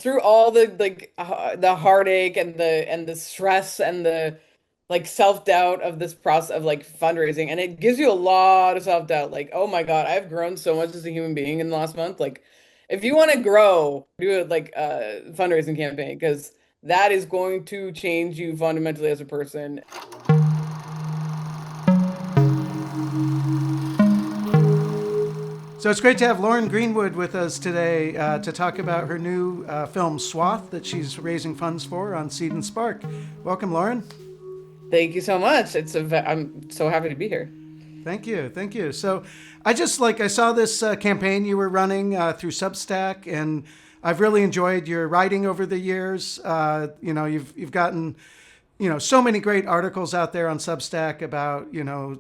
through all the the heartache and the stress and the like self-doubt of this process of like fundraising, and it gives you a lot of self-doubt. Like, oh my God, I've grown so much as a human being in the last month. Like, if you want to grow, do it like a fundraising campaign because that is going to change you fundamentally as a person. So it's great to have Lauren Greenwood with us today to talk about her new film Swathe that she's raising funds for on Seed and Spark. Welcome, Lauren. Thank you so much. I'm so happy to be here. Thank you, thank you. So I saw this campaign you were running through Substack, and I've really enjoyed your writing over the years. You've gotten so many great articles out there on Substack about,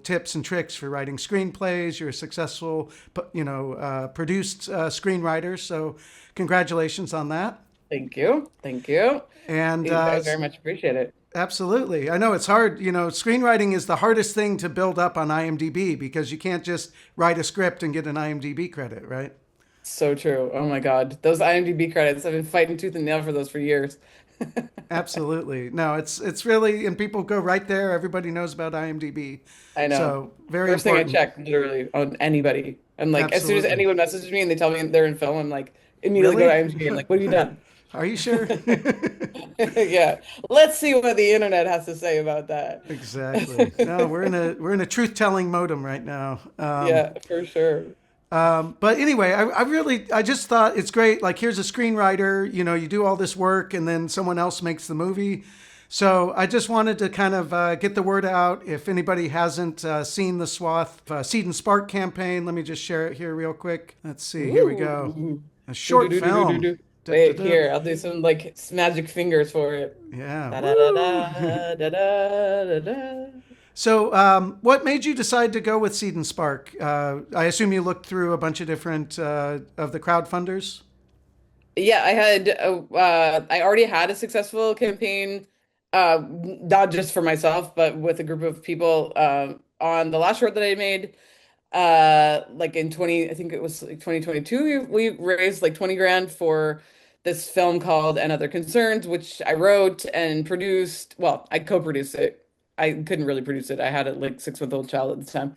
tips and tricks for writing screenplays. You're a successful, produced screenwriter. So congratulations on that. Thank you. Thank you. And I very much appreciate it. absolutely. I know it's hard. Screenwriting is the hardest thing to build up on IMDb because you can't just write a script and get an IMDb credit, right? So true. Oh my God. Those IMDb credits, I've been fighting tooth and nail for those for years. Absolutely. No, it's really, and people go right there. Everybody knows about IMDb. I know. So very First thing I important. check, literally, on anybody. I'm like, as soon as Absolutely. anyone messages me and they tell me they're in film, I'm like, immediately go to Really? IMDb. I'm like, what have you done? Are you sure? Yeah. Let's see what the internet has to say about that. Exactly. No, we're in a truth telling modem right now. Yeah, for sure. But anyway, I just thought it's great. Like, here's a screenwriter. You do all this work, and then someone else makes the movie. So I just wanted to kind of get the word out. If anybody hasn't seen the Swathe Seed and Spark campaign, let me just share it here real quick. Let's see. Here we go. Ooh. A Do, do, short do, do, do, do, film. do. Da, da, Wait, da. here, I'll do some like magic fingers for it. Yeah. Da da da Woo. da da da da da. So, what made you decide to go with Seed and Spark? I assume you looked through a bunch of different of the crowdfunders. Yeah, I already had a successful campaign, not just for myself, but with a group of people on the last short that I made. Like in 20, I think it was like 2022, we raised like 20 grand for this film called And Other Concerns, which I wrote and produced. Well, I co-produced it. I couldn't really produce it. I had a like 6-month-old child at the time.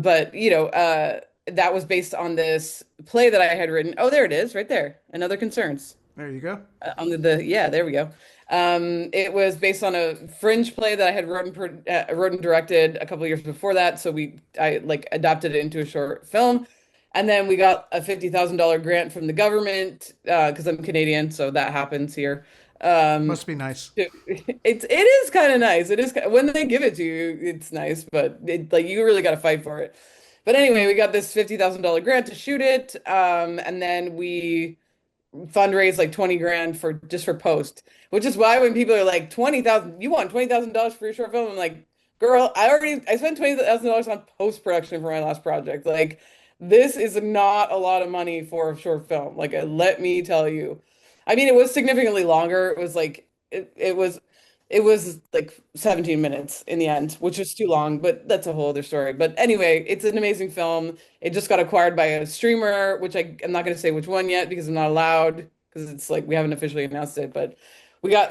But that was based on this play that I had written. Oh, there it is, right there. And Other Concerns. There you go. On yeah, there we go. It was based on a fringe play that I had wrote and directed a couple of years before that. So I like adapted it into a short film, and then we got a $50,000 grant from the government because I'm Canadian, so that happens here. Um, Must be nice. it is kind of nice. It is when they give it to you, it's nice, but like you really got to fight for it. But anyway, we got this $50,000 grant to shoot it, and then we fundraise like 20 grand for just for post, which is why when people are like 20,000, you want $20,000 for your short film? I'm like, girl, I spent $20,000 on post production for my last project. Like, this is not a lot of money for a short film. Like, let me tell you. I mean, it was significantly longer. It was like it was like 17 minutes in the end, which was too long, but that's a whole other story. But anyway, it's an amazing film. It just got acquired by a streamer, which I'm not going to say which one yet because I'm not allowed because it's like we haven't officially announced it. But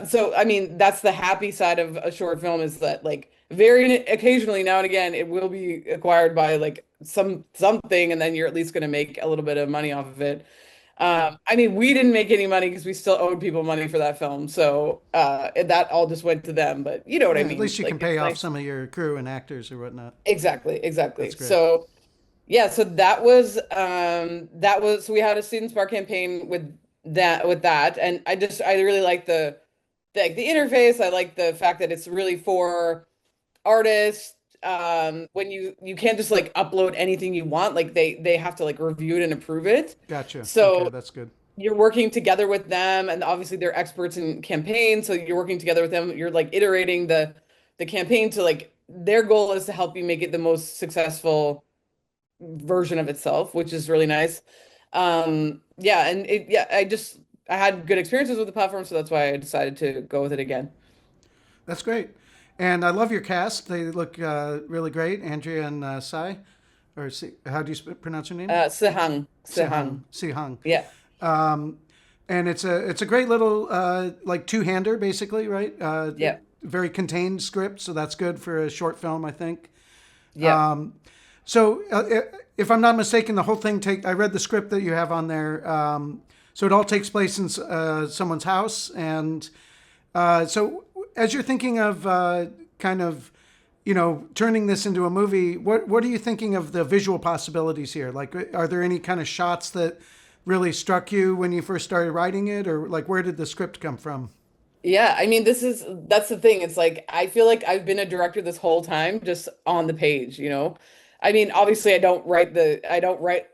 so I mean, that's the happy side of a short film is that like very occasionally now and again it will be acquired by like something, and then you're at least going to make a little bit of money off of it. I mean, we didn't make any money because we still owed people money for that film. So that all just went to them. But you know what I Yeah, at mean? least you can Like pay it's off nice. some of your crew and actors or whatnot. Exactly, exactly. That's great. So yeah, so that was so we had a Students Bar campaign with that. And I really like the interface. I like the fact that it's really for artists. When you can't just like upload anything you want, like they have to like review it and approve it. Gotcha. Okay, So that's good. you're working together with them, and obviously they're experts in campaigns, so you're working together with them. You're like iterating the campaign to like their goal is to help you make it the most successful version of itself, which is really nice. Yeah, and I had good experiences with the platform, so that's why I decided to go with it again. That's great. And I love your cast. They look really great. Andrea and Sai, how do you pronounce your name? Sehang, Sihang. Sehang. Sihang. Yeah. Um, and it's a great little like two-hander basically, right? Yeah. Very contained script, so that's good for a short film, I think. Yeah. So if I'm not mistaken, the whole thing take I read the script that you have on there. So it all takes place in someone's house, and so as you're thinking of kind of turning this into a movie, what are you thinking of the visual possibilities here? Like, are there any kind of shots that really struck you when you first started writing it, or like where did the script come from? Yeah, I mean, that's the thing. It's like I feel like I've been a director this whole time, just on the page, you know? I mean, obviously I don't write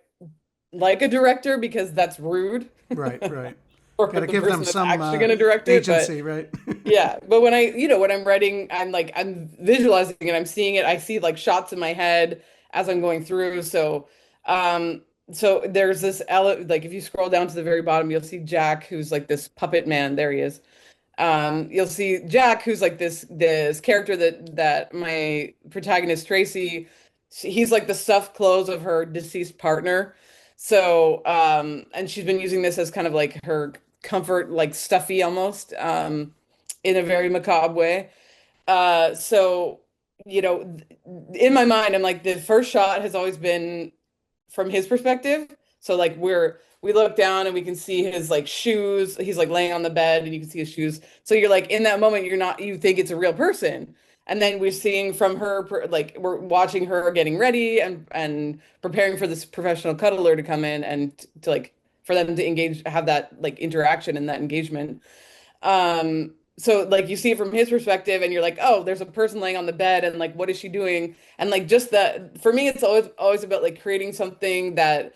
like a director because that's rude Right, right. for Got to the give them person that's some actually going to direct it, but agency, right? yeah, but when when I'm writing, I'm visualizing it, I'm seeing it. I see like shots in my head as I'm going through. Um, so there's like if you scroll down to the very bottom, you'll see Jack, who's like this puppet man. There he is. You'll see Jack, who's like this character that my protagonist Tracy, he's like the stuffed clothes of her deceased partner. And she's been using this as kind of like her comfort, like stuffy almost, in a very macabre way. Uh, so, in my mind, I'm like the first shot has always been from his perspective. So like we look down and we can see his like shoes. He's like laying on the bed and you can see his shoes. So you're like in that moment you think it's a real person. And then we're seeing from like we're watching her getting ready and preparing for this professional cuddler to come in and to like for them to engage, have that like interaction and that engagement. So like you see it from his perspective and you're like, oh, there's a person laying on the bed and like what is she doing? And like just that for me it's always about like creating something that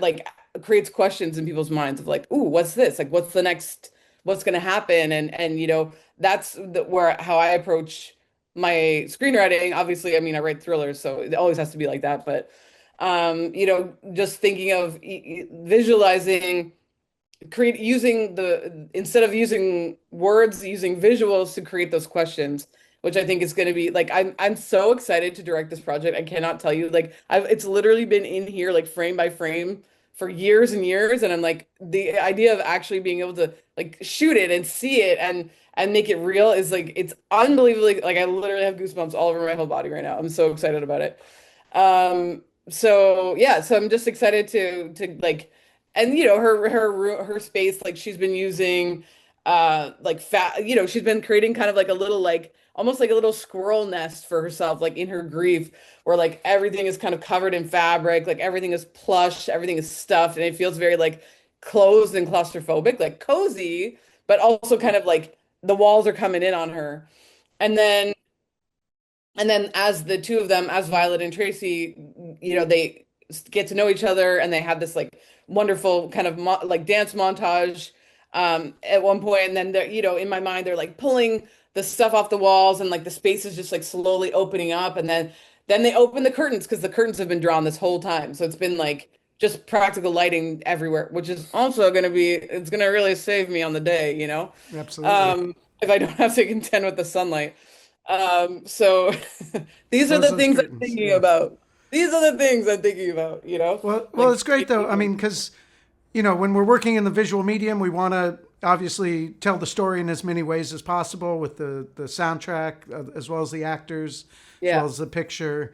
like creates questions in people's minds of like, ooh, what's this? Like what's the next what's gonna happen? And that's where how I approach my screenwriting. Obviously, I mean I write thrillers, so it always has to be like that, but just thinking of visualizing create using the instead of using words, using visuals to create those questions, which I think is going to be like I'm so excited to direct this project. I cannot tell you like I've it's literally been in here like frame by frame for years and years, and I'm like the idea of actually being able to like shoot it and see it and make it real is like it's unbelievably like I literally have goosebumps all over my whole body right now. I'm so excited about it. So yeah, so I'm just excited to like, and her space like she's been using, like fat, she's been creating kind of like a little like almost like a little squirrel nest for herself, like in her grief, where like everything is kind of covered in fabric, like everything is plush, everything is stuffed, and it feels very like closed and claustrophobic, like cozy, but also kind of like the walls are coming in on her. And then and then as the two of them, as Violet and Tracy, they get to know each other and they have this like wonderful kind of like dance montage at one point. And then they're, in my mind, they're like pulling the stuff off the walls and like the space is just like slowly opening up. And then they open the curtains because the curtains have been drawn this whole time. So it's been like just practical lighting everywhere, which is also it's going to really save me on the day, Absolutely. if I don't have to contend with the sunlight. So these are Close the those things I'm curtains. thinking Yeah. about. These are the things I'm thinking about. Well, Like, it's great though. I mean, because when we're working in the visual medium, we want to obviously tell the story in as many ways as possible with the soundtrack, as well as the actors, as well yeah, as the picture.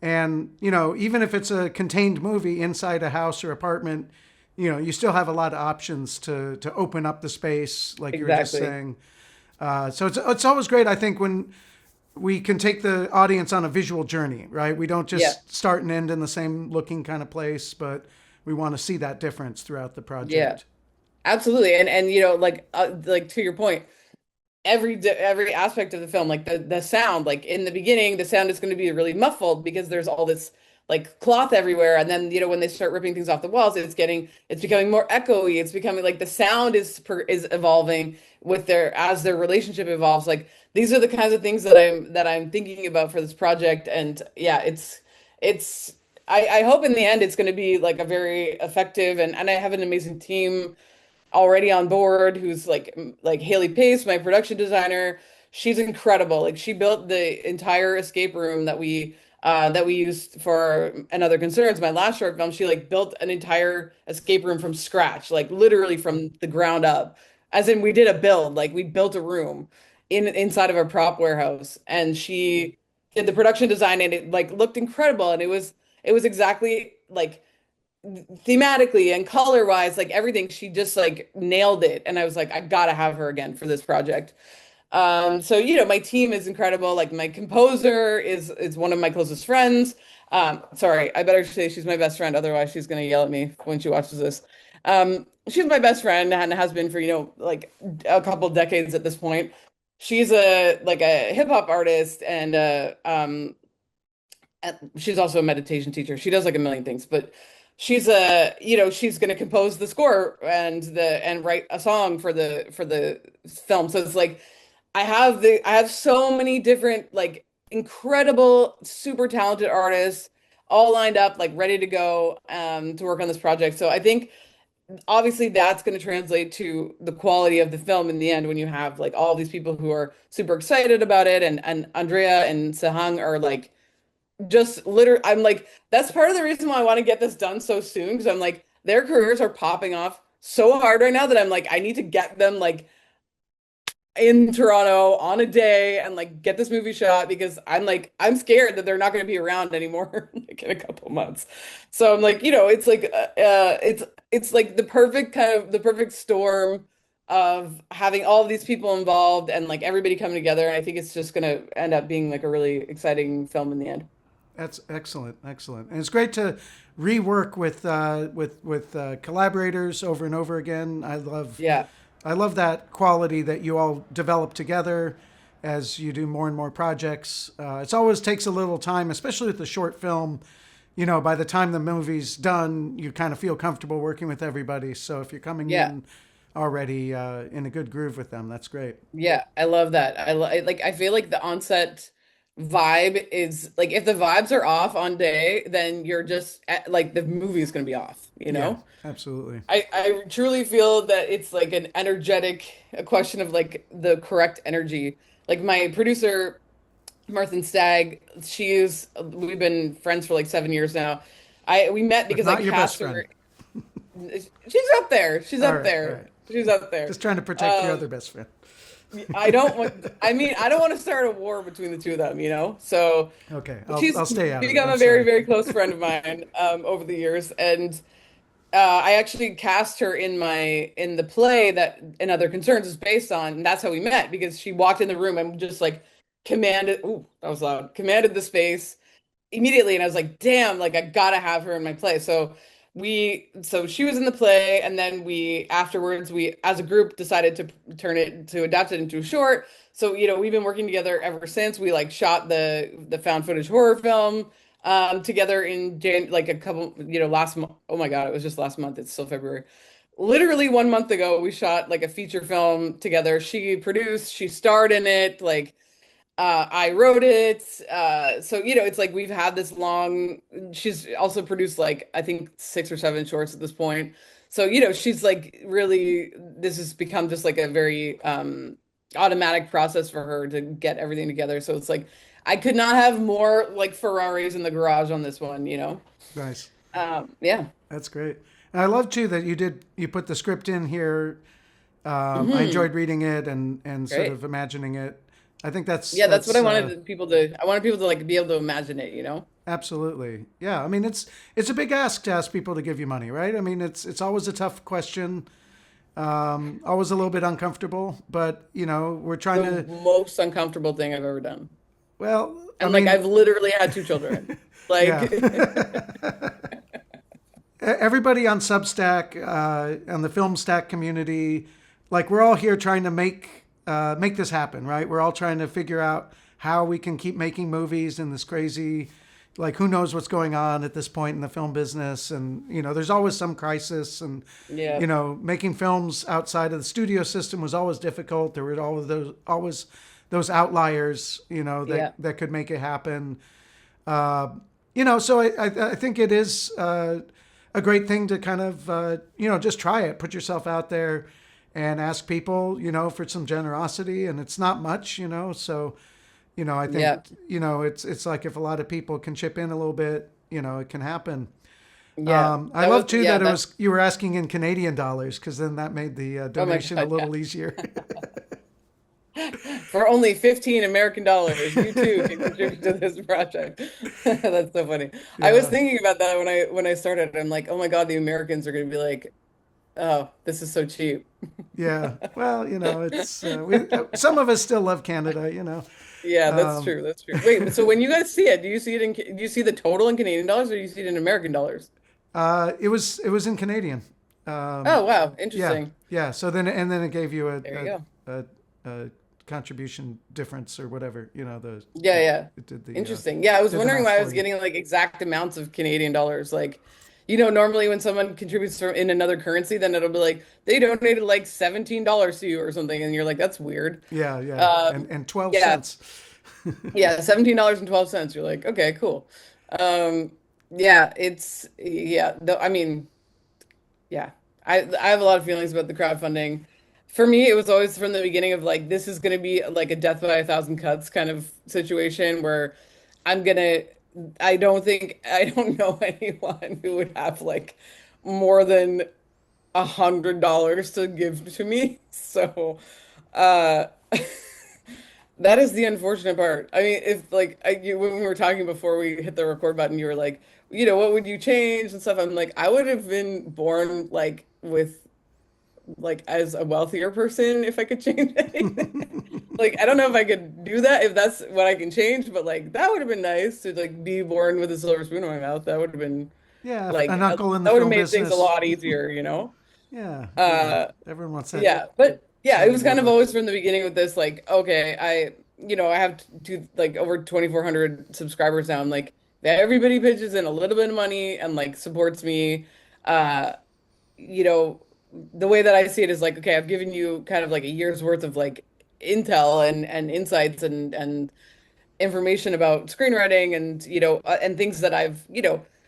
And even if it's a contained movie inside a house or apartment, you still have a lot of options to open up the space, like you were just exactly. saying. So it's always great, I think, when we can take the audience on a visual journey, right? We don't Yeah, just start and end in the same looking kind of place, but we want to see that difference throughout the yeah, project. absolutely. And like to your point, every aspect of the film, like the sound, like in the beginning, the sound is going to be really muffled because there's all this like cloth everywhere, and then when they start ripping things off the walls, it's becoming more echoey. It's becoming like the sound is evolving with their relationship evolves. Like these are the kinds of things that I'm thinking about for this project, and yeah, it's I hope in the end it's going to be like a very effective and I have an amazing team already on board who's like Haley Pace, my production designer. She's incredible. Like she built the entire escape room that we that we used for Another Concerns, my last short film. She like built an entire escape room from scratch, like literally from the ground up. As in, we did a build, like we built a room inside of a prop warehouse, and she did the production design, and it like looked incredible, and it was exactly like thematically and color wise, like everything. She just like nailed it, and I was like, I gotta have her again for this project. So my team is incredible. Like my composer is one of my closest friends. Sorry, I better say she's my best friend, otherwise she's gonna yell at me when she watches this. She's my best friend and has been for, like a couple decades at this point. She's a hip hop artist and she's also a meditation teacher. She does like a million things, but she's going to compose the score and write a song for the film. So it's like I have so many different like incredible, super talented artists all lined up, like ready to go to work on this project. So I think obviously that's going to translate to the quality of the film in the end when you have like all these people who are super excited about it, and Andrea and Sahang are like just literally, I'm like, that's part of the reason why I want to get this done so soon, because I'm like, their careers are popping off so hard right now that I'm like, I need to get them like in Toronto on a day and like get this movie shot, because I'm like, I'm scared that they're not going to be around anymore like in a couple months. So I'm like, it's like it's like the perfect storm of having all of these people involved and like everybody coming together. And I think it's just going to end up being like a really exciting film in the end. That's excellent, excellent, and it's great to rework with collaborators over and over again. Yeah. I love that quality that you all develop together as you do more and more projects. It always takes a little time, especially with the short film. By the time the movie's done, you kind of feel comfortable working with everybody. So if you're coming Yeah. in already in a good groove with them, that's great. Yeah, I love that. Like I feel like the onset vibe is like if the vibes are off on day, then you're just like the movie is going to be off, you Yeah, know? absolutely. I truly feel that it's like a question of like the correct energy. Like my producer, Martha Stagg, we've been friends for like 7 years now. We met But because I not your best cast friend. her. She's up there. She's All up right, all there. right. She's up there. Just trying to protect your Um, other best friend. I don't want to start a war between the two of them, you know? So Okay, she's I'll stay out of it. become I'm a very, sorry. very close friend of mine over the years. And I actually cast her in the play that Another Concerns is based on. And that's how we met, because she walked in the room and just like that was loud, commanded the space immediately, and I was like, damn, like I gotta have her in my play. So she was in the play, and then we afterwards we as a group decided to adapt it into a short. So we've been working together ever since. We like shot the found footage horror film together in like a couple, last month. Oh my God, it was just last month. It's still February. Literally 1 month ago, we shot like a feature film together. She produced, she starred in it, like I wrote it. So, it's like we've had this long, she's also produced like, I think 6 or 7 shorts at this point. So, she's like really, this has become just like a very automatic process for her to get everything together. So it's like, I could not have more like Ferraris in the garage on this one. Nice. Yeah. That's great. And I love too that you put the script in here. I Hmm. enjoyed reading it and sort Great. of imagining it. I think that's Yeah, that's what I that's wanted I wanted people to like be able to imagine it. absolutely, yeah. I mean, it's a big ask to ask people to give you money, right? I mean, it's always a tough question, always a little bit uncomfortable, but we're trying The to. most uncomfortable thing I've ever done. Well, I And like mean, I've literally had 2 children. Like yeah. Everybody on Substack, on the FilmStack community, like we're all here trying to make this happen, right? We're all trying to figure out how we can keep making movies in this crazy, like who knows what's going on at this point in the film business, and there's always some crisis, and yeah, making films outside of the studio system was always difficult. There were always those outliers, yeah, that could make it happen. So I think it is a great thing to kind of just try it, put yourself out there, and ask people for some generosity, and it's not much, so I think, Yeah. it's like if a lot of people can chip in a little bit, it can happen. Yeah. I That was love too yeah, that that you were asking in Canadian dollars, because then that made the oh my donation a God, yeah. little easier. For only 15 American dollars, you too can contribute to this project. That's so funny. I was Yeah. thinking about that when I started. I'm like, oh my God, the Americans are going to be like, oh, this is so cheap. Yeah. Well, it's some of us still love Canada. Yeah, that's Um, true. That's true. Wait, but so when you guys see it, do you see the total in Canadian dollars or do you see it in American dollars? it was in Canadian. Oh, wow. Yeah. Interesting. Yeah. So then it gave you There you go. a contribution difference or whatever. Yeah, yeah. It did Interesting. Yeah, I was did the wondering math why I for was you. getting like exact amounts of Canadian dollars. Like, normally when someone contributes from in another currency, then it'll be like they donated like $17 to you or something, and you're like, that's weird. Yeah. Yeah. And 12 Yeah, cents. yeah, $17.12. You're like, okay, cool. Yeah, I mean, yeah, I have a lot of feelings about the crowdfunding. For me, it was always from the beginning of like this is going to be like a death by a thousand cuts kind of situation where I'm gonna. I don't know anyone who would have like more than $100 to give to me. So, uh, that is the unfortunate part. I mean, if like when we were talking before we hit the record button, you were like, what would you change and stuff? I'm like, I would have been born like with like as a wealthier person if I could change anything. Like, I don't know if I could do that if that's what I can change, but like that would have been nice to like be born with a silver spoon in my mouth. That would have been Yeah. like An uncle in the that would have film made things a business. lot easier. Yeah. Uh, Everyone wants that yeah, but yeah, it shiny was new kind of look. always from the beginning with this, like, okay, I have like over 2,400 subscribers now. I'm like, everybody pitches in a little bit of money and like supports me. Uh, you know, the way that I see it is like, okay, I've given you kind of like a year's worth of like intel and insights and information about screenwriting and and things that I've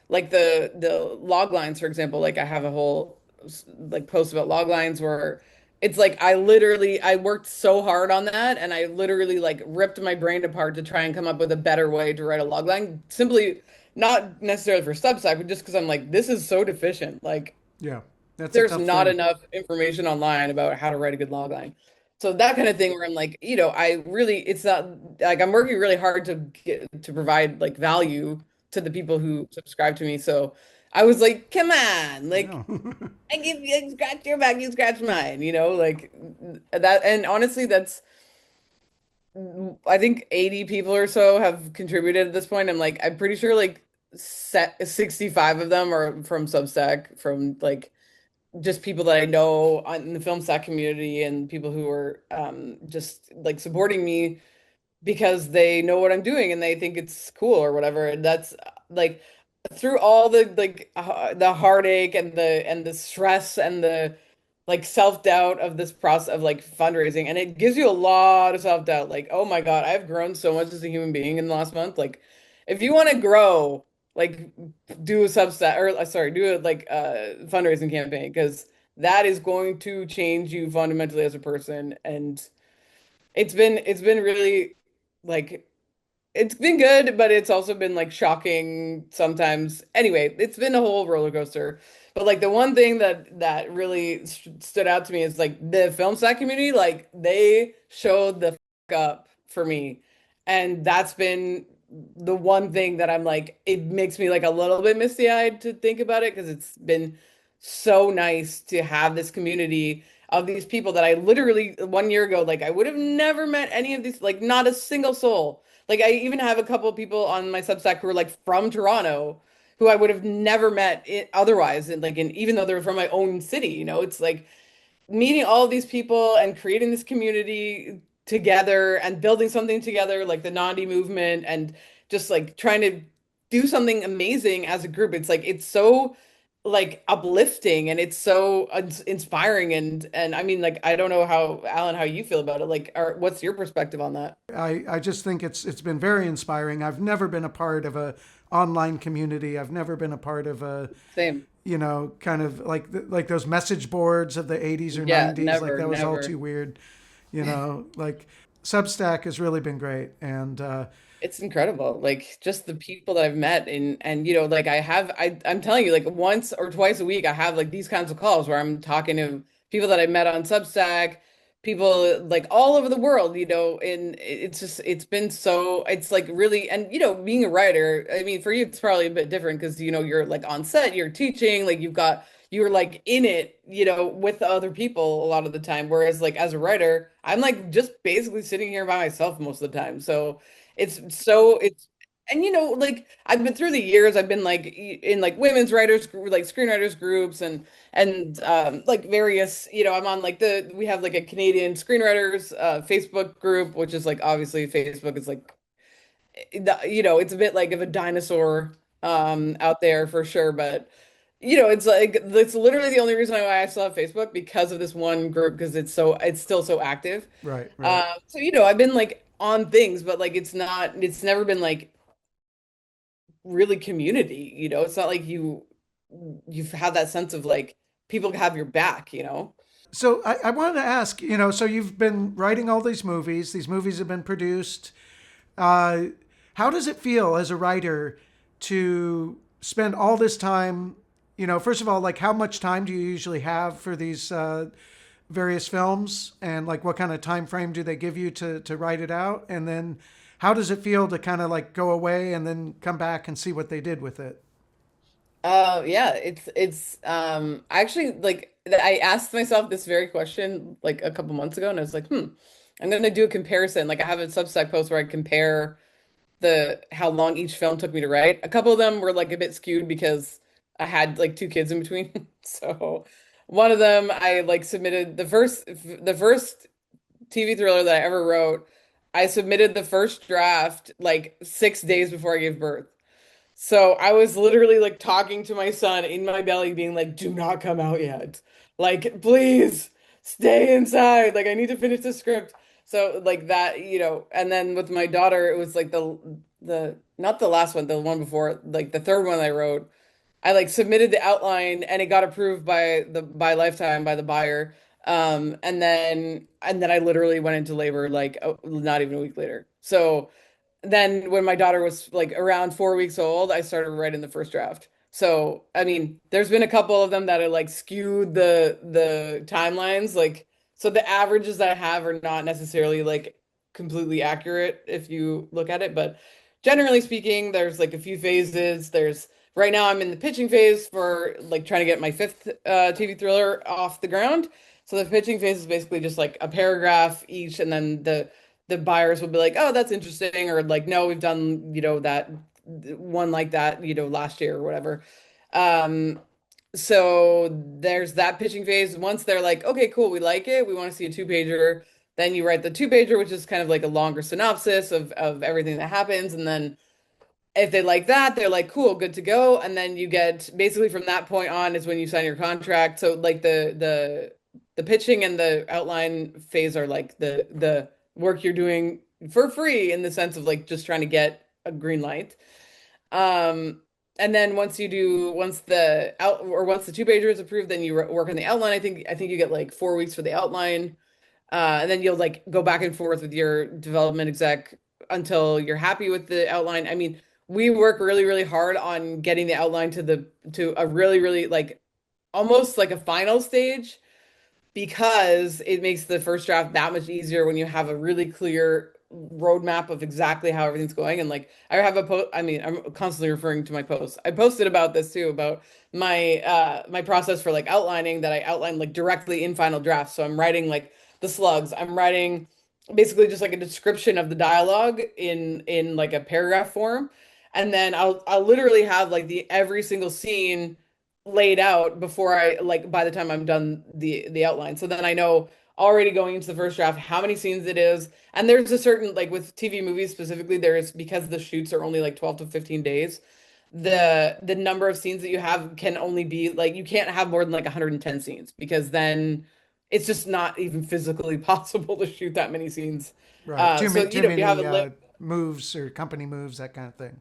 like the log lines for example like I have a whole like post about log lines where it's like I worked so hard on that and I literally like ripped my brain apart to try and come up with a better way to write a log line simply not necessarily for Substack but just because I'm like this is so deficient like Yeah. That's a there's tough not thing. enough information online about how to write a good log line. So that kind of thing where I'm like, I really, it's not like I'm working really hard to provide like value to the people who subscribe to me. So I was like, come on, like No. I give you scratch your back, you scratch mine, like that. And honestly, that's I think 80 people or so have contributed at this point. I'm pretty sure like 65 of them are from Substack, from like just people that I know in the film stack community and people who are just like supporting me because they know what I'm doing and they think it's cool or whatever. And that's like through all the like the heartache and the stress and the like self-doubt of this process of like fundraising and it gives you a lot of self-doubt like oh my God I've grown so much as a human being in the last month like if you want to grow like do a Substack or sorry do a like fundraising campaign because that is going to change you fundamentally as a person and it's been really like it's been good, but it's also been like shocking sometimes. Anyway, it's been a whole roller coaster. But like the one thing that really stood out to me is like the film stack community, like they showed the up for me. And that's been the one thing that I'm like, it makes me like a little bit misty-eyed to think about it because it's been so nice to have this community of these people that I literally 1 year ago, like I would have never met any of these, like not a single soul. Like I even have a couple of people on my Substack who are like from Toronto who I would have never met otherwise and like even though they're from my own city, it's like meeting all of these people and creating this community together and building something together like the NonDē movement and just like trying to do something amazing as a group. It's like it's so like uplifting and it's so inspiring and I mean like I don't know how Alan how you feel about it like or what's your perspective on that? I just think it's been very inspiring. I've never been a part of a online community. I've never been a part of a Same. kind of like those message boards of the 80s or Yeah, 90s. Like never, that was all never. too weird. Like Substack has really been great, and It's incredible. Like just the people that I've met and you know, like I'm telling you, like once or twice a week I have like these kinds of calls where I'm talking to people that I met on Substack, people like all over the world, you know, and it's just it's been so it's like really and you know, being a writer, I mean, for you it's probably a bit different because you know, you're like on set, you're teaching, like you're like in it, you know, with other people a lot of the time. Whereas like as a writer, I'm like just basically sitting here by myself most of the time. So it's and you know like I've been through the years I've been like in like women's writers like screenwriters groups and like various you know I'm on like the we have like a Canadian screenwriters Facebook group which is like obviously Facebook is like you know it's a bit like of a dinosaur out there for sure but you know it's like it's literally the only reason why I still have Facebook because of this one group because it's still so active right, right. so you know, I've been like on things, but like it's never been like really community, you know. It's not like you've had that sense of like people have your back, you know. So I wanted to ask, so you've been writing all these movies. These movies have been produced. Uh, how does it feel as a writer to spend all this time? First of all, like how much time do you usually have for these various films, and like what kind of time frame do they give you to write it out? And then how does it feel to kind of like go away and then come back and see what they did with it? Yeah, it's actually like I asked myself this very question like a couple months ago and I was like, I'm gonna do a comparison. Like I have a Substack post where I compare the how long each film took me to write. A couple of them were like a bit skewed because I had like two kids in between. So one of them I like submitted the first TV thriller that I ever wrote. I submitted the first draft like 6 days before I gave birth. So I was literally like talking to my son in my belly, being like, do not come out yet. Like, please stay inside. Like, I need to finish the script. So like that, you know, and then with my daughter, it was like the not the last one, the one before, like the third one I wrote. I like submitted the outline and it got approved by Lifetime by the buyer. And then I literally went into labor like not even a week later. So then when my daughter was like around 4 weeks old, I started writing the first draft. So, I mean, there's been a couple of them that are like skewed the timelines. Like, so the averages that I have are not necessarily like completely accurate if you look at it, but generally speaking, there's like a few phases. There's right now I'm in the pitching phase for like trying to get my fifth TV thriller off the ground. So the pitching phase is basically just like a paragraph each, and then the buyers will be like, "Oh, that's interesting," or like, "No, we've done, you know, that one like that, you know, last year or whatever." Um, so there's that pitching phase. Once they're like, "Okay, cool, we like it. We want to see a two-pager." Then you write the two-pager, which is kind of like a longer synopsis of everything that happens, and then if they like that, they're like, cool, good to go. And then you get basically from that point on is when you sign your contract. So like the pitching and the outline phase are like the work you're doing for free in the sense of like just trying to get a green light. Um, and then once the two pager is approved, then you work on the outline. I think you get like 4 weeks for the outline. And then you'll like go back and forth with your development exec until you're happy with the outline. I mean, we work really, really hard on getting the outline to a really, really like almost like a final stage because it makes the first draft that much easier when you have a really clear roadmap of exactly how everything's going. And like I have a post, I mean, I'm constantly referring to my posts. I posted about this too, about my process for like outlining that I outline like directly in final draft. So I'm writing like the slugs. I'm writing basically just like a description of the dialogue in like a paragraph form. And then I'll literally have like the every single scene laid out before I like by the time I'm done the outline. So then I know already going into the first draft how many scenes it is. And there's a certain like with TV movies specifically, there's because the shoots are only like 12 to 15 days, the number of scenes that you have can only be like you can't have more than like 110 scenes because then it's just not even physically possible to shoot that many scenes. Right. Too So many, you too know you have many a li moves or company moves, that kind of thing.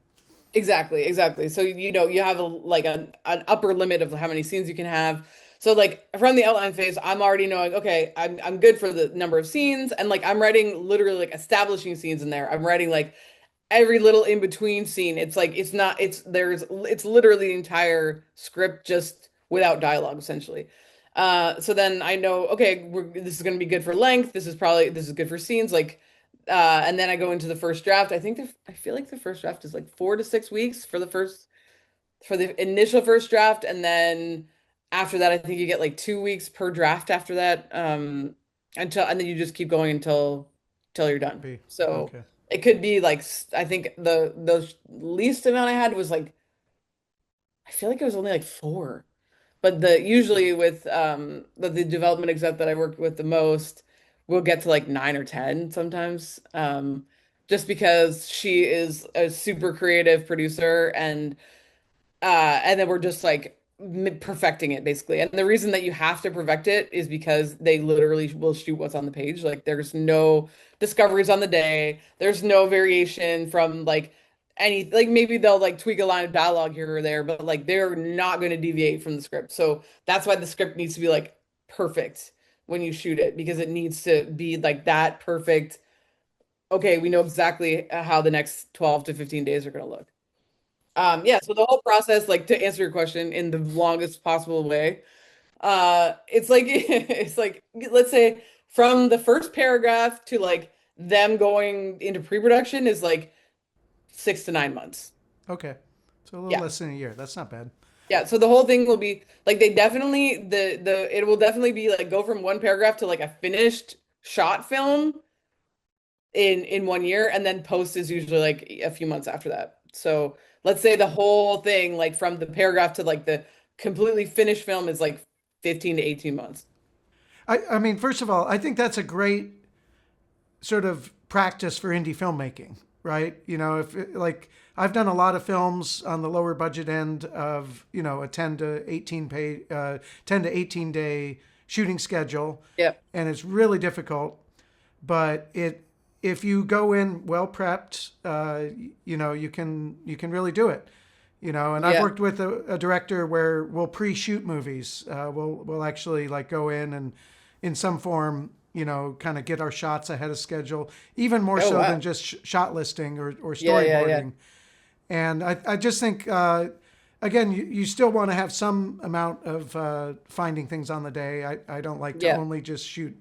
Exactly, exactly. So you know you have a like an upper limit of how many scenes you can have. So like from the outline phase, I'm already knowing, okay, I'm good for the number of scenes, and like I'm writing literally like establishing scenes in there. I'm writing like every little in between scene. It's like it's not it's literally the entire script just without dialogue essentially. So then I know, okay, this is going to be good for length. This is good for scenes like and then I go into the first draft. I feel like the first draft is like 4 to 6 weeks for the initial first draft, and then after that I think you get like 2 weeks per draft after that. Until and then you just keep going until you're done. Be So okay. it could be like I think the least amount I had was like I feel like it was only like four. But the usually with the development exec that I worked with the most, we'll get to like 9 or 10 sometimes. Just because she is a super creative producer and then we're just like perfecting it basically. And the reason that you have to perfect it is because they literally will shoot what's on the page. Like there's no discoveries on the day. There's no variation from like any like maybe they'll like tweak a line of dialogue here or there, but like they're not going to deviate from the script. So that's why the script needs to be like perfect when you shoot it because it needs to be like that perfect. Okay, we know exactly how the next 12 to 15 days are going to look. Yeah, so the whole process, like to answer your question in the longest possible way, it's like it's like let's say from the first paragraph to like them going into pre-production is like 6 to 9 months. Okay. So a little Yeah. less than a year. That's not bad. Yeah. So the whole thing will be like they definitely the it will definitely be like go from one paragraph to like a finished shot film in 1 year, and then post is usually like a few months after that. So let's say the whole thing, like from the paragraph to like the completely finished film, is like 15 to 18 months. I mean, first of all, I think that's a great sort of practice for indie filmmaking, right? You know, if like I've done a lot of films on the lower budget end of, you know, a 10 to 18 day shooting schedule, Yeah. and it's really difficult. But if you go in well prepped, you know, you can really do it. You know, and I've Yeah. worked with a director where we'll pre-shoot movies. We'll actually like go in and in some form, you know, kind of get our shots ahead of schedule, even more Oh so than wow. just shot listing or Yeah, yeah, yeah. storyboarding. And I just think, again, you still want to have some amount of finding things on the day. I don't like to Yeah. only just shoot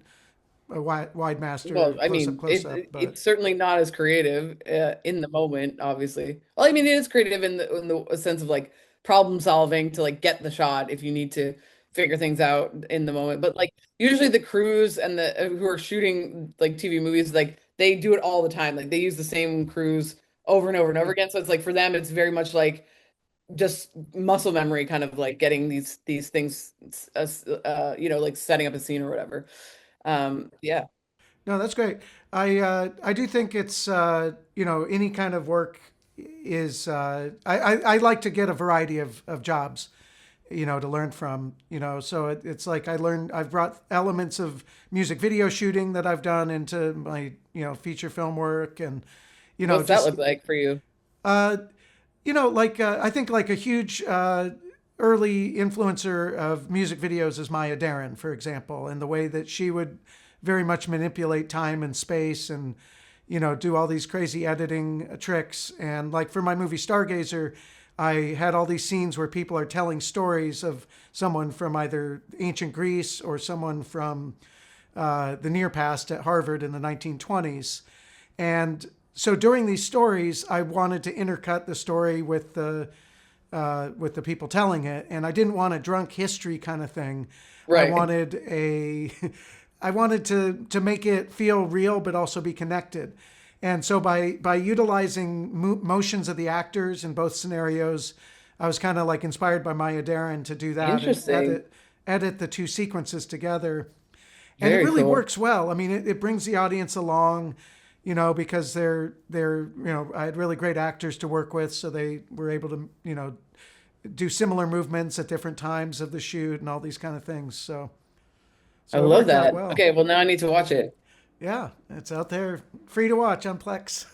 a wide Well, master I close mean, up, but it's certainly not as creative in the moment, obviously. Well, I mean, it is creative in the sense of like problem solving to like get the shot if you need to figure things out in the moment. But like usually the crews and the who are shooting like TV movies, like they do it all the time. Like they use the same crews over and over and over again. So it's like for them, it's very much like just muscle memory, kind of like getting these things, you know, like setting up a scene or whatever. Yeah. no, that's great. I do think it's you know, any kind of work is I like to get a variety of jobs, you know, to learn from, you know. So it's like I've brought elements of music video shooting that I've done into my, you know, feature film work, and you know, What's that just look like for you? uh, you know, like I think like a huge early influencer of music videos is Maya Deren, for example, and the way that she would very much manipulate time and space and, you know, do all these crazy editing tricks. And like for my movie Stargazer, I had all these scenes where people are telling stories of someone from either ancient Greece or someone from the near past at Harvard in the 1920s. And so during these stories, I wanted to intercut the story with the people telling it, and I didn't want a drunk history kind of thing. I Right. wanted a, I wanted to make it feel real, but also be connected. And so by utilizing motions of the actors in both scenarios, I was kind of like inspired by Maya Deren to do that and Interesting. edit the two sequences together, and it Very really cool. works well. I mean, it brings the audience along, you know, because they're you know, I had really great actors to work with, so they were able to, you know, do similar movements at different times of the shoot and all these kind of things. I So it love worked out that. well. Okay, well now I need to watch it. Yeah, it's out there, free to watch on Plex.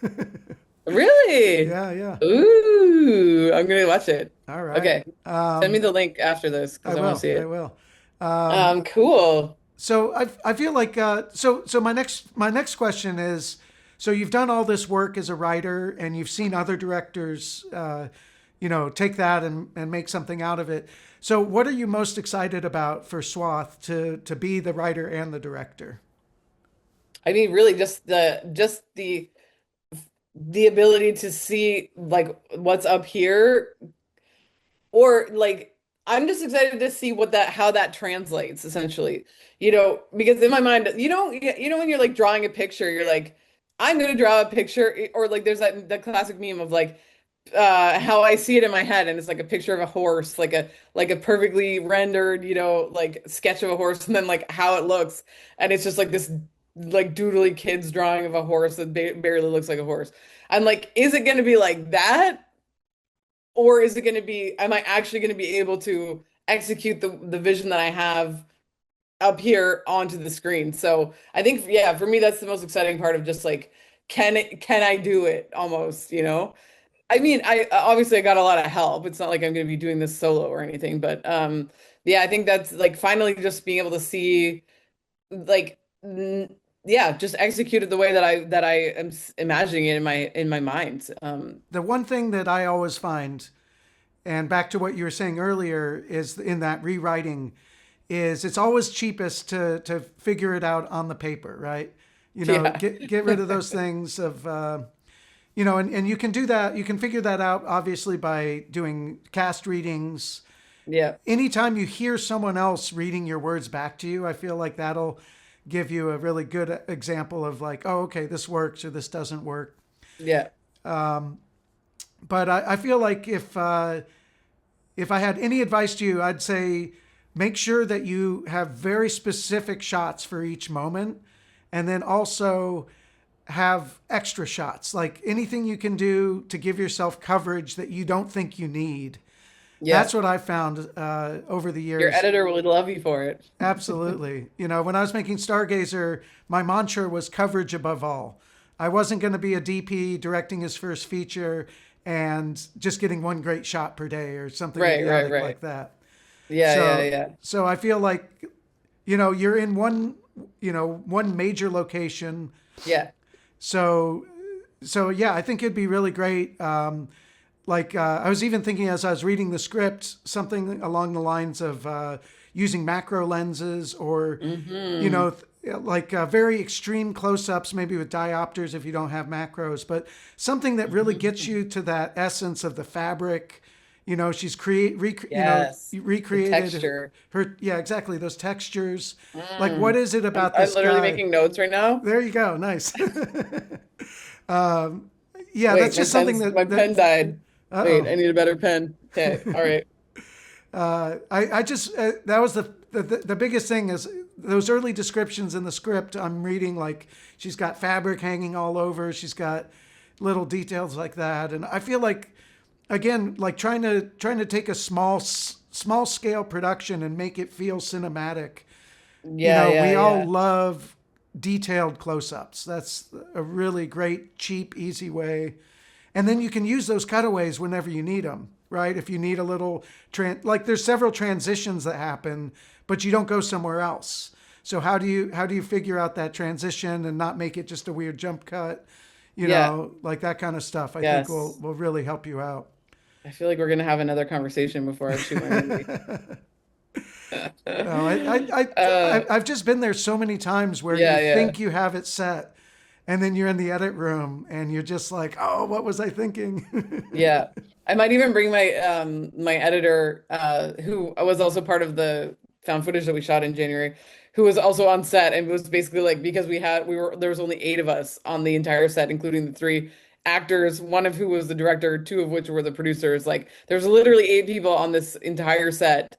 Really? Yeah, yeah. Ooh, I'm gonna watch it. All right. Okay. Send me the link after this I because I want to will. see I it. will. Cool. So I feel like so my next question is, so you've done all this work as a writer and you've seen other directors take that and make something out of it. So what are you most excited about for Swathe to be the writer and the director? I mean, really just the ability to see like what's up here, or like I'm just excited to see what that how that translates essentially. Because in my mind, when you're like drawing a picture, you're like, I'm gonna draw a picture, or like there's that classic meme of like how I see it in my head, and it's like a picture of a horse, like a perfectly rendered, like sketch of a horse, and then like how it looks, and it's just like this like doodly kid's drawing of a horse that barely looks like a horse. I'm like, is it going to be like that, or is it going to be? Am I actually going to be able to execute the vision that I have up here onto the screen? So I think, yeah, for me, that's the most exciting part of just like, can I do it almost, I mean, I obviously I got a lot of help. It's not like I'm going to be doing this solo or anything, but yeah, I think that's like finally just being able to see like yeah, just executed the way that I am imagining it in my mind. The one thing that I always find, and back to what you were saying earlier, is in that rewriting, is it's always cheapest to figure it out on the paper, right? Yeah. Get rid of those things of and you can do that. You can figure that out obviously by doing cast readings. Yeah. Anytime you hear someone else reading your words back to you, I feel like that'll give you a really good example of like, oh, okay, this works or this doesn't work. Yeah. But I feel like if I had any advice to you, I'd say make sure that you have very specific shots for each moment, and then also have extra shots, like anything you can do to give yourself coverage that you don't think you need. Yeah. That's what I found over the Your years. editor would love you for it. Absolutely. When I was making Stargazer, my mantra was coverage above all. I wasn't going to be a DP directing his first feature and just getting one great shot per day or something Right, right, idiotic right. like that. Yeah, yeah, So, yeah. so I feel like, you're in one major location. Yeah. So, so yeah, I think it'd be really great. I was even thinking as I was reading the script, something along the lines of using macro lenses, or Hmm. very extreme close-ups, maybe with diopters if you don't have macros, but something that really gets Hmm. you to that essence of the fabric. She's Yes. The recreated texture. her, yeah, exactly, those textures. Like, what Mm. is it I'm about I'm this literally guy? making notes right now. There you go, nice. Yeah, Wait, that's just something my that pen died. Wait, uh-oh. I need a better pen. Okay, all right. I just that was the biggest thing is those early descriptions in the script. I'm reading like she's got fabric hanging all over. She's got little details like that, and I feel like again like trying to take a small scale production and make it feel cinematic. Yeah, yeah, We all yeah. love detailed close-ups. That's a really great, cheap, easy way. And then you can use those cutaways whenever you need them, right? If you need a little like there's several transitions that happen, but you don't go somewhere else. So how do you figure out that transition and not make it just a weird jump cut? Yeah. Like that kind of stuff. I think will Yes. will really help you out. I feel like we're gonna have another conversation before I shoot my movie. No, I've just been there so many times where you Yeah, yeah, think you have it set, and then you're in the edit room and you're just like, oh, what was I thinking? yeah. I might even bring my editor, who was also part of the found footage that we shot in January, who was also on set, and it was basically like because there was only 8 of us on the entire set, including the 3 actors, one of who was the director, 2 of which were the producers. Like there's literally 8 people on this entire set.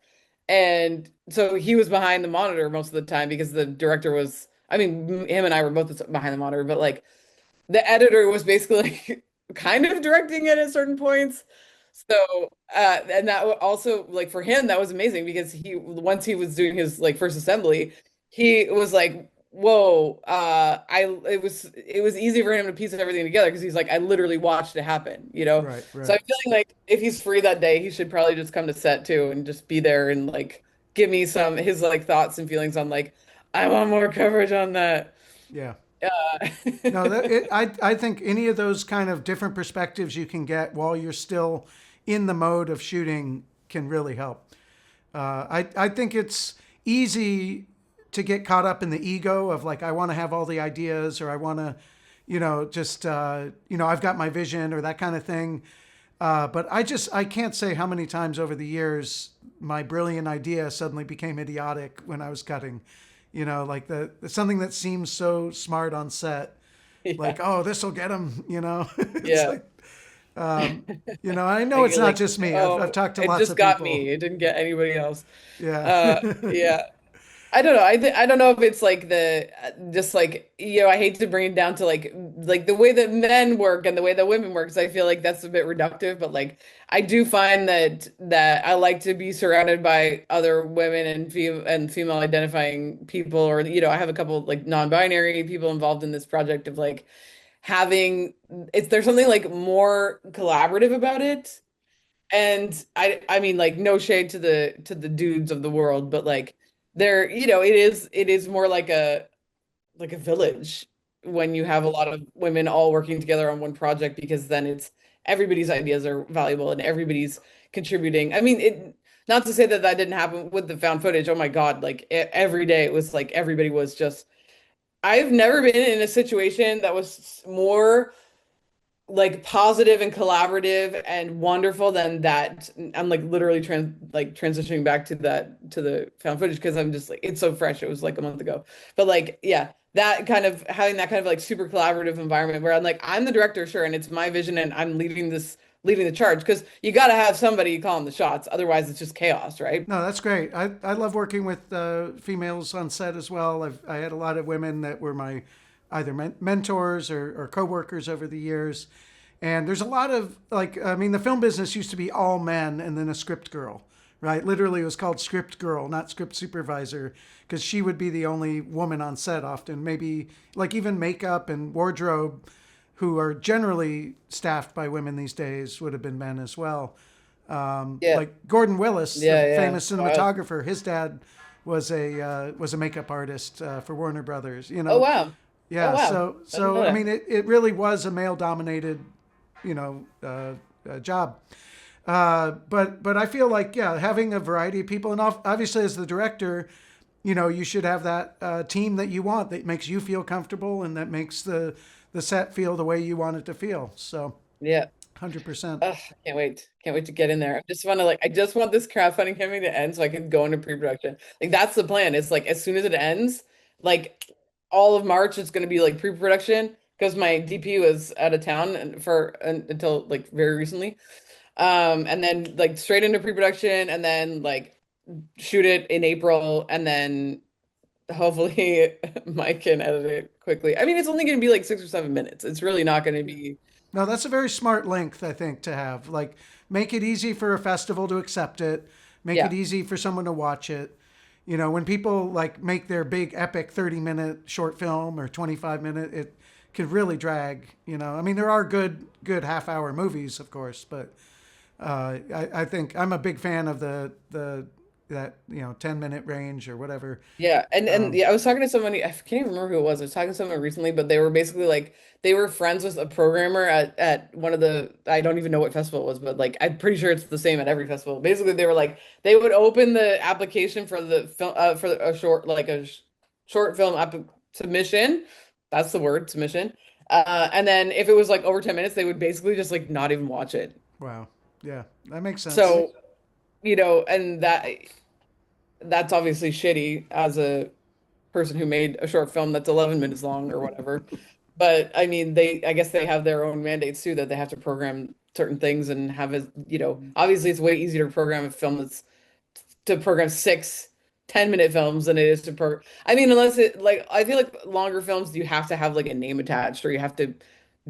And so he was behind the monitor most of the time because the director was, I mean, him and I were both behind the monitor, but like the editor was basically like kind of directing it at certain points. So, and that also like for him, that was amazing because once he was doing his like first assembly, he was like, whoa, it was easy for him to piece everything together because he's like, I literally watched it happen, you know? Right, So I'm right. feeling like if he's free that day, he should probably just come to set too and just be there and like, give me some his like thoughts and feelings on like I want more coverage on that. Yeah. Uh, No, I think any of those kind of different perspectives you can get while you're still in the mode of shooting can really help. I think it's easy to get caught up in the ego of like I want to have all the ideas, or I want to, just I've got my vision or that kind of thing. But I can't say how many times over the years my brilliant idea suddenly became idiotic when I was cutting. Like the something that seems so smart on set, yeah, like, oh, this will get him. It's yeah. like, I know Like, it's not like, just me. I've oh, talked to it lots just of got people. me. It didn't get anybody else. Yeah. Uh, yeah. I don't know. I don't know if it's like the just like I hate to bring it down to like the way that men work and the way that women work, 'cause I feel like that's a bit reductive, but like I do find that I like to be surrounded by other women and female identifying people, or I have a couple like non-binary people involved in this project of like having there's something like more collaborative about it. And I mean like no shade to the dudes of the world, but like it is more like a village when you have a lot of women all working together on one project, because then it's everybody's ideas are valuable and everybody's contributing. I mean, it not to say that that didn't happen with the found footage. Oh my God, like every day it was like everybody was just I've never been in a situation that was more like positive and collaborative and wonderful than that. I'm like literally transitioning back to that to the found footage because I'm just like it's so fresh. It was like a month ago. But like yeah, that kind of having that kind of like super collaborative environment where I'm like I'm the director, sure, and it's my vision and I'm leading the charge because you got to have somebody calling the shots. Otherwise it's just chaos, right? No, that's great. I love working with females on set as well. I had a lot of women that were my either mentors or coworkers over the years. And there's a lot of like, I mean, the film business used to be all men and then a script girl, right? Literally, it was called script girl, not script supervisor, because she would be the only woman on set often. Maybe like even makeup and wardrobe, who are generally staffed by women these days, would have been men as well. Yeah. Like Gordon Willis, the Yeah, yeah. famous Wow. cinematographer, his dad was a makeup artist for Warner Brothers. Oh wow. Oh Yeah. wow. I didn't know I that. mean, it really was a male dominated, job. But I feel like yeah, having a variety of people, and obviously as the director, you should have that team that you want that makes you feel comfortable and that makes the set feel the way you want it to feel. So, Yeah. 100%. Ugh, can't wait. Can't wait to get in there. I just want this crowdfunding campaign to end so I can go into pre-production. Like that's the plan. It's like as soon as it ends, like all of March, it's going to be like pre-production because my DP was out of town until like very recently. And then like straight into pre-production and then like shoot it in April and then hopefully Mike can edit it quickly. I mean, it's only going to be like 6 or 7 minutes. It's really not going to be, No, that's a very smart length, I think, to have. Like, make it easy for a festival to accept it. Make it yeah. easy for someone to watch it. When people like make their big epic 30-minute short film or 25-minute, it could really drag. I mean, there are good half-hour movies, of course, but I think I'm a big fan of the that 10-minute range or whatever. Yeah, and Um, yeah, I was talking to somebody, I can't even remember who it was. I was talking to someone recently, but they were basically like they were friends with a programmer at one of the I don't even know what festival it was, but like I'm pretty sure it's the same at every festival. Basically, they were like they would open the application for the film for a short short film app submission. That's the word, submission. And then if it was like over 10 minutes, they would basically just like not even watch it. wow, yeah, that makes sense. So, and that's obviously shitty as a person who made a short film that's 11 minutes long or whatever. But I mean, I guess they have their own mandates too that they have to program certain things and have obviously it's way easier to program a film that's to program 6 10-minute films than it is to program. I mean, unless it like I feel like longer films you have to have like a name attached or you have to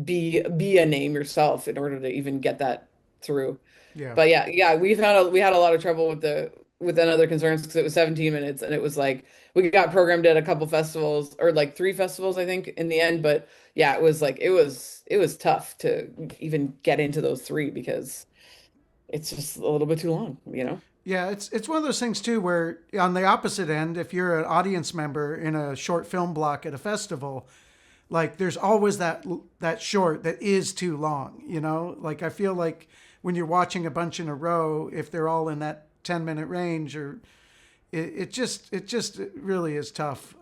be a name yourself in order to even get that through. Yeah. But yeah, yeah, we had a lot of trouble with the with another concerns because it was 17 minutes and it was like we got programmed at a couple festivals or like 3 festivals I think in the end. But yeah, it was like it was tough to even get into those 3 because it's just a little bit too long. Yeah, it's one of those things too where on the opposite end, if you're an audience member in a short film block at a festival, like there's always that short that is too long, you know? Like I feel like when you're watching a bunch in a row, if they're all in that 10-minute range or it really is tough.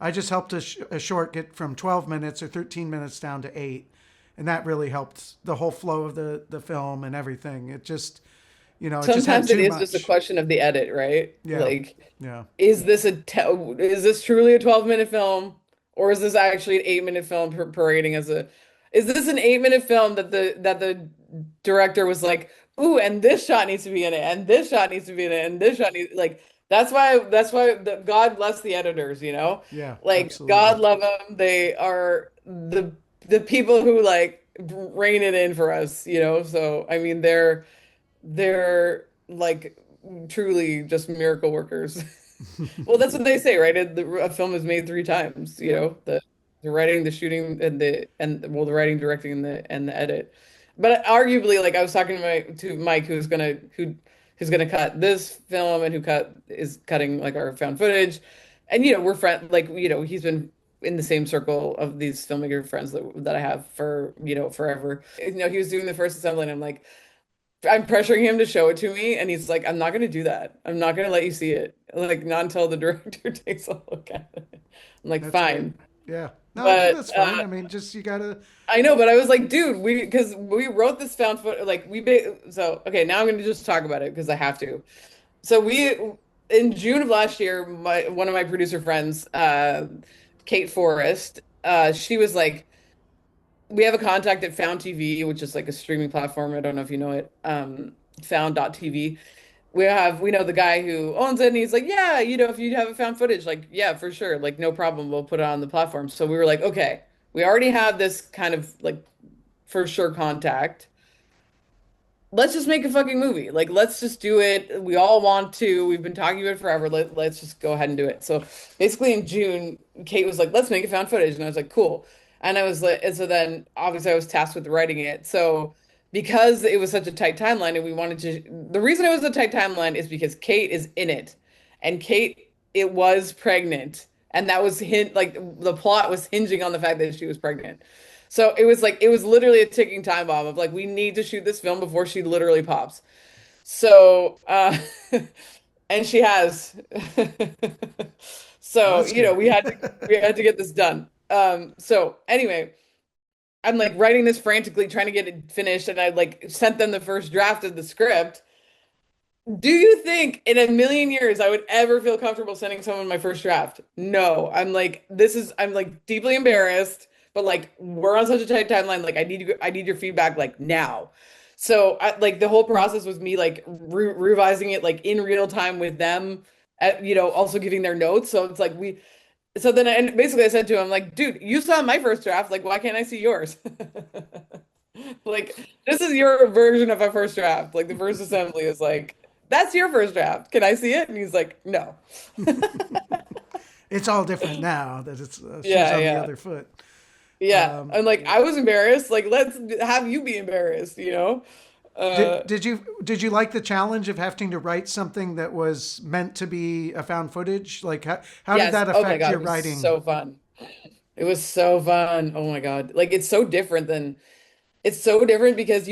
I just helped a short get from 12 minutes or 13 minutes down to 8, and that really helped the whole flow of the film and everything. It just, it just had Sometimes it too is just a much. question of the edit, right? Yeah. Like, Yeah. is this truly a 12-minute film, or is this actually an 8-minute film parading as a? Is this an 8-minute film that the director was like, ooh, and this shot needs to be in it, and this shot needs to be in it, and this shot needs like that's why God bless the editors, you know? Yeah, Like God absolutely. love them. They are the people who like rein it in for us, you know? So I mean they're like truly just miracle workers. Well, that's what they say, right? A film is made three times, you Yep. know, the writing, the shooting, the writing, directing, and the edit. But arguably, like I was talking to Mike, who's gonna cut this film and is cutting like our found footage, and we're friend like he's been in the same circle of these filmmaker friends that I have for forever. He was doing the first assembly, and I'm pressuring him to show it to me, and he's like, I'm not going to do that. I'm not going to let you see it. Like, not until the director takes a look at it. I'm like, That's great. fine. Yeah. No, I think But that's fine. I mean, just you gotta. I know, but I was like, dude, because we wrote this found foot, like, so, okay, now I'm going to just talk about it because I have to. So, in June of last year, one of my producer friends, Kate Forrest, she was like, we have a contact at Found TV, which is like a streaming platform. I don't know if you know it. Found.tv. We know the guy who owns it, and he's like, yeah, if you have a found footage, like, yeah, for sure, like, no problem, we'll put it on the platform. So we were like, okay, we already have this kind of like for sure contact. Let's just make a fucking movie. Like, let's just do it. We all want to. We've been talking about it forever. Let's just go ahead and do it. So basically in June, Kate was like, let's make a found footage. And I was like, cool. And I was like, and so then obviously I was tasked with writing it. So because it was such a tight timeline and the reason it was a tight timeline is because Kate is in it. And Kate, it was pregnant. And that was like the plot was hinging on the fact that she was pregnant. So it was literally a ticking time bomb of like we need to shoot this film before she literally pops. So and she has. Well, So, that's good. we had to get this done. So anyway, I'm like writing this frantically, trying to get it finished, and I like sent them the first draft of the script. Do you think in a million years I would ever feel comfortable sending someone my first draft? No. I'm like deeply embarrassed, but like we're on such a tight timeline. Like I need your feedback like now. So like the whole process was me like revising it like in real time with them, also giving their notes. So it's like so then and basically I said to him like, dude, you saw my first draft. Like, why can't I see yours? Like, this is your version of a first draft. Like, the first assembly is like, that's your first draft. Can I see it? And he's like, no. It's all different now that it's shoes Yeah, on the yeah, other foot. yeah. I'm like, I was embarrassed. Like, let's have you be embarrassed, you know? Uh, Did you like the challenge of having to write something that was meant to be a found footage? Like how did yes. that Oh my affect God, your it was writing? so fun. It was so fun. Oh my God. Like, it's so different because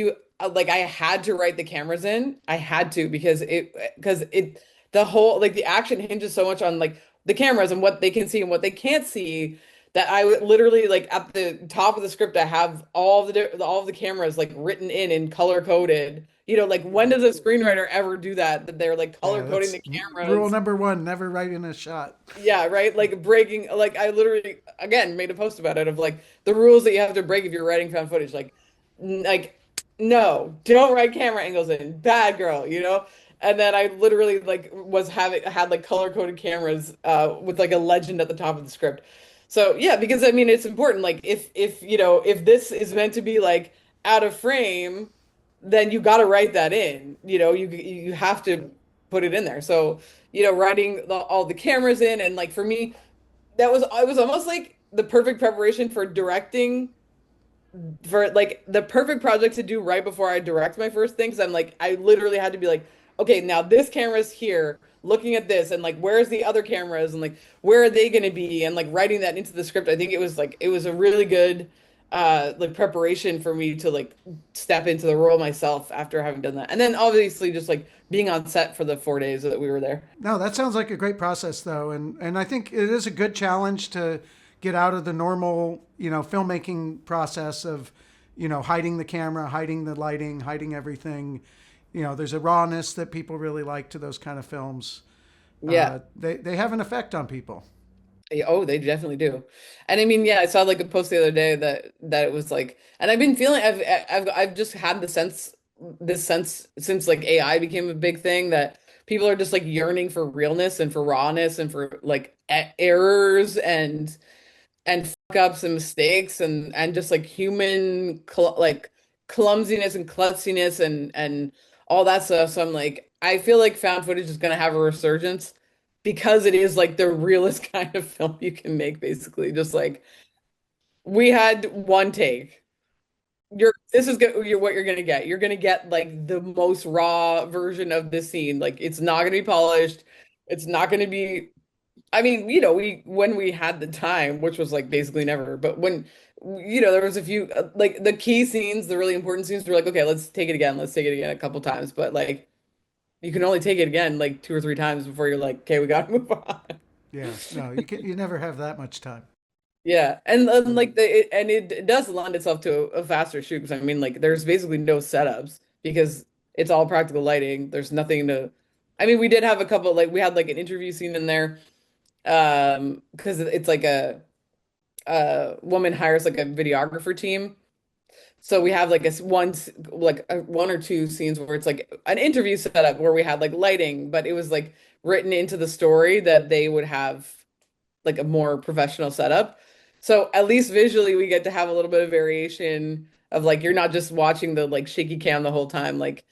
like I had to write the cameras in. I had to because the whole like the action hinges so much on like the cameras and what they can see and what they can't see that I would literally like at the top of the script I have all of the cameras like written in color coded. Like when does a screenwriter ever do that? That they're like color Yeah, coding that's the rule cameras. number one: never write in a shot. Yeah, right. Like breaking, like I literally again made a post about it of like the rules that you have to break if you're writing found footage. Like no, don't write camera angles in. Bad girl, you know? And then I literally like had like color coded cameras with like a legend at the top of the script. So yeah, because I mean it's important. Like if this is meant to be like out of frame, then you got to write that in. You have to put it in there. So writing all the cameras in and like for me, it was almost like the perfect preparation for directing for like the perfect project to do right before I direct my first thing. Cause I'm like, I literally had to be like, okay, now this camera's here looking at this and like where's the other cameras and like where are they going to be and like writing that into the script. I think it was a really good like preparation for me to like step into the role myself after having done that. And then obviously just like being on set for the 4 days that we were there. No, that sounds like a great process, though, and I think it is a good challenge to get out of the normal, filmmaking process of, hiding the camera, hiding the lighting, hiding everything. There's a rawness that people really like to those kind of films. Yeah. They have an effect on people. Oh, they definitely do. And I mean, yeah, I saw like a post the other day that it was like, and I've been feeling I've just had this sense since like AI became a big thing that people are just like yearning for realness and for rawness and for like errors and fuck ups and mistakes and just like human like clumsiness and klutziness and all that stuff. So I'm like, I feel like found footage is gonna have a resurgence because it is like the realest kind of film you can make, basically. Just like we had one take. This is what you're gonna get. You're gonna get like the most raw version of this scene. Like it's not gonna be polished. It's not gonna be I mean, we when we had the time, which was like basically never, but when there was a few like the key scenes, the really important scenes, we're like, okay, let's take it again. Let's take it again a couple times. But like you can only take it again like two or three times before you're like, okay, we gotta move on. Yeah, no, you never have that much time. Yeah, and like it does lend itself to a faster shoot because I mean like there's basically no setups because it's all practical lighting. There's nothing to. I mean, we did have a couple like we had like an interview scene in there because it's like a woman hires like a videographer team. So we have like one or two scenes where it's like an interview setup where we had like lighting, but it was like written into the story that they would have like a more professional setup. So at least visually we get to have a little bit of variation of like you're not just watching the like shaky cam the whole time. Like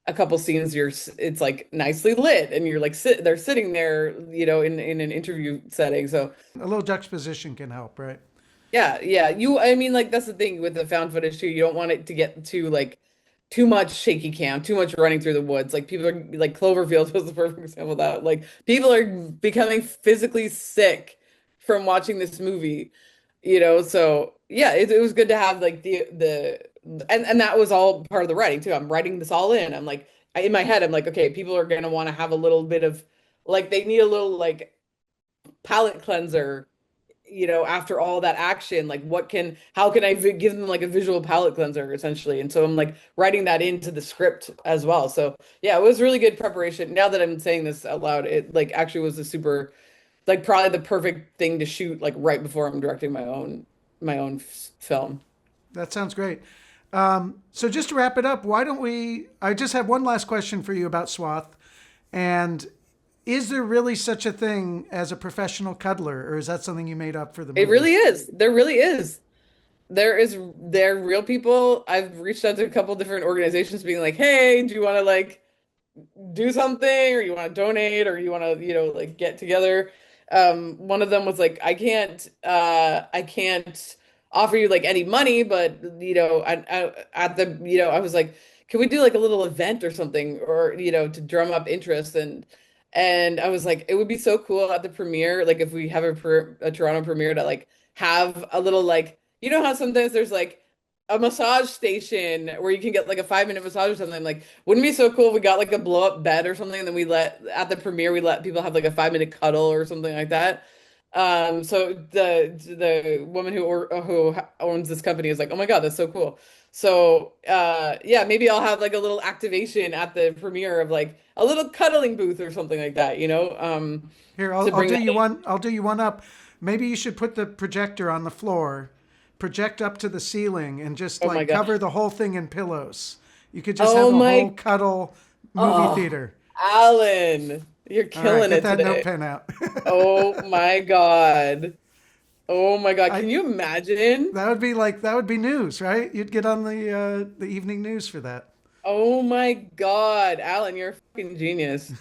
a couple scenes it's like nicely lit and you're like they're sitting there, in an interview setting. So A little juxtaposition can help, right? yeah, yeah. I mean, like that's the thing with the found footage too. You don't want it to get too like too much shaky cam, too much running through the woods. Like people are like Cloverfield was the perfect example of that. Like people are becoming physically sick from watching this movie, So yeah, it was good to have like the and that was all part of the writing too. I'm writing this all in. I'm like in my head, I'm like, okay, people are gonna want to have a little bit of like they need a little like palate cleanser after all that action, like how can I give them like a visual palate cleanser essentially? And so I'm like writing that into the script as well. So yeah, it was really good preparation. Now that I'm saying this out loud, it like actually was a super, like probably the perfect thing to shoot like right before I'm directing my own film. That sounds great. So just to wrap it up, why don't we? I just have one last question for you about Swathe, and is there really such a thing as a professional cuddler, or is that something you made up for the It movie? really is. There really is. There are real people. I've reached out to a couple different organizations being like, hey, do you want to like do something or you want to donate or you want to like get together. One of them was like I can't offer you like any money, but at the I was like, can we do like a little event or something or to drum up interest. And I was like, it would be so cool at the premiere, like if we have a Toronto premiere to like have a little like how sometimes there's like a massage station where you can get like a 5 minute massage or something. Like, wouldn't it be so cool if we got like a blow up bed or something, and then we let at the premiere we let people have like a 5 minute cuddle or something like that. So the woman who owns this company is like, oh my God, that's so cool. So yeah, maybe I'll have like a little activation at the premiere of like a little cuddling booth or something like that, Here, to I'll bring do that you in. one. I'll do you one up. Maybe you should put the projector on the floor, project up to the ceiling, and just Oh my like cover gosh. the whole thing in pillows. You could just Oh have a whole my, cuddle movie oh, theater. Alan, you're All right, killing get it that today. notepad out. Oh my God. Oh my God. I Can you imagine? that would be news, right? You'd get on the evening news for that. Oh my God. Alan, you're a fucking genius.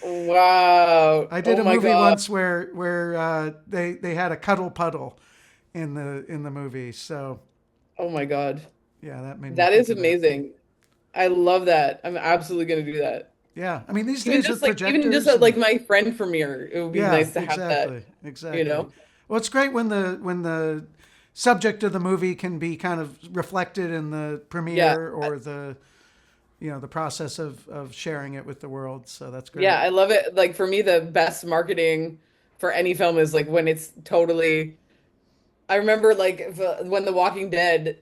Wow. I did Oh a my movie God. once where they had a cuddle puddle in the movie. So Oh my God. yeah, that made me That is think of that. amazing. I love that. I'm absolutely gonna do that. Yeah, I mean these Even days with just like even just projectors at and like my friend premiere, it would be yeah, nice to have that, exactly, you exactly. know? Well, it's great when the subject of the movie can be kind of reflected in the Yeah. premiere or the the process of sharing it with the world. So that's great. Yeah, I love it. Like for me, the best marketing for any film is like when it's totally I remember like when The Walking Dead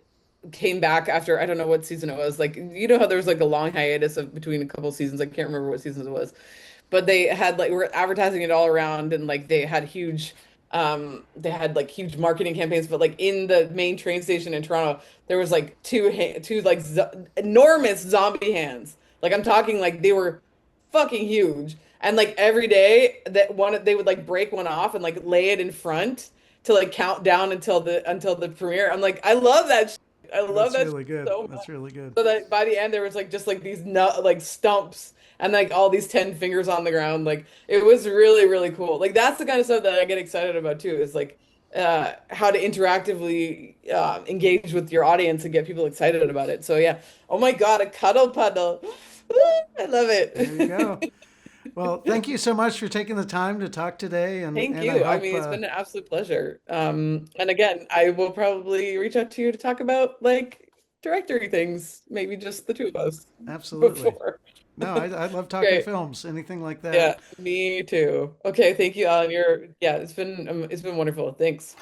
came back after I don't know what season it was. Like you know how there was like a long hiatus of between a couple seasons. I can't remember what seasons it was. But they had like were advertising it all around and like they had like huge marketing campaigns, but like in the main train station in Toronto, there was like two like zo enormous zombie hands. Like I'm talking like they were fucking huge. And like every day that one they would like break one off and like lay it in front to like count down until the premiere. I'm like, I love that shit. I love That's that shit really good. so much. That's really good. So that by the end there was like just like these nut like stumps and like all these 10 fingers on the ground. Like it was really, really cool. Like that's the kind of stuff that I get excited about too, is like how to interactively engage with your audience and get people excited about it. So yeah. Oh my God, a cuddle puddle. I love There you go. it. Well, thank you so much for taking the time to talk today, Thank and I you. I hope mean, it's been an absolute pleasure. And again, I will probably reach out to you to talk about like directory things, maybe just the two of us absolutely. before. No, I love talking Great. films, anything like that. Yeah, me too. Okay, thank you, Alan. You're yeah, it's been wonderful. Thanks.